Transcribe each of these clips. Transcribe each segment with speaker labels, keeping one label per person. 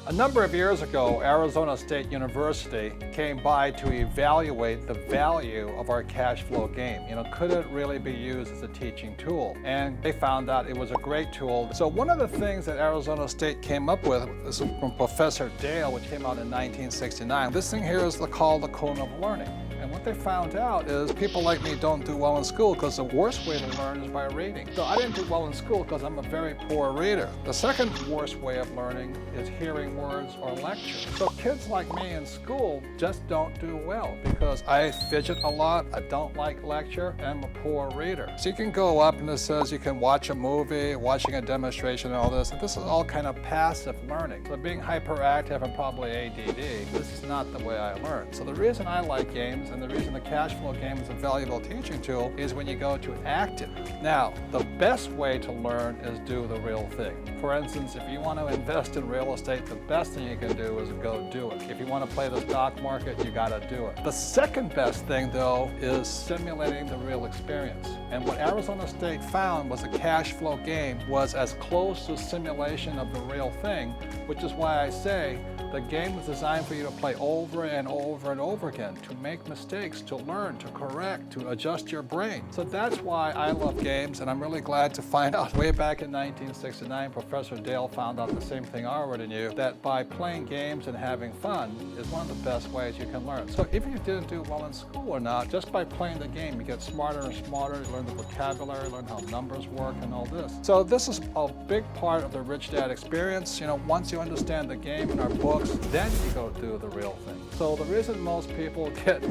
Speaker 1: A number of years ago, Arizona State University came by to evaluate the value of our cash flow game. Could it really be used as a teaching tool? And they found out it was a great tool. So one of the things that Arizona State came up with is from Professor Dale, which came out in 1969. This thing here is called the cone of learning. And what they found out is people like me don't do well in school because the worst way to learn is by reading. So I didn't do well in school because I'm a very poor reader. The second worst way of learning is hearing words or lectures. So kids like me in school just don't do well because I fidget a lot, I don't like lecture, and I'm a poor reader. So you can go up and it says you can watch a movie, watching a demonstration and all this. And this is all kind of passive learning. So being hyperactive and probably ADD, this is not the way I learn. So the reason I like games and the reason the cash flow game is a valuable teaching tool is when you go to active. Now, the best way to learn is do the real thing. For instance, if you want to invest in real estate, the best thing you can do is go do it. If you want to play the stock market, you got to do it. The second best thing, though, is simulating the real experience. And what Arizona State found was a cash flow game was as close to simulation of the real thing, which is why I say the game is designed for you to play over and over and over again, to make mistakes, to learn, to correct, to adjust your brain. So that's why I love games, and I'm really glad to find out way back in 1969, Professor Dale found out the same thing I already knew, that by playing games and having fun is one of the best ways you can learn. So if you didn't do well in school or not, just by playing the game, you get smarter and smarter, you learn the vocabulary, learn how numbers work and all this. So this is a big part of the Rich Dad experience. Once you understand the game in our books, then you go do the real thing. So the reason most people get,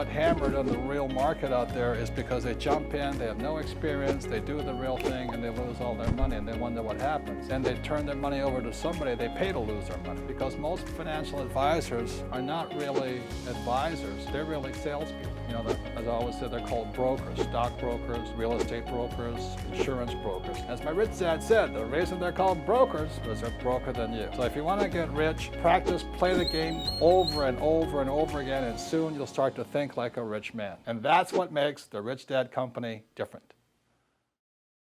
Speaker 1: hammered on the real market out there is because they jump in, they have no experience, they do the real thing, and they lose all their money, and they wonder what happens. And they turn their money over to somebody they pay to lose their money. Because most financial advisors are not really advisors, they're really salespeople. As I always say, they're called brokers, stock brokers, real estate brokers, insurance brokers. As my rich dad said, the reason they're called brokers is they're broker than you. So if you want to get rich, practice, play the game over and over and over again, and soon you'll start to think like a rich man. And that's what makes the Rich Dad Company different.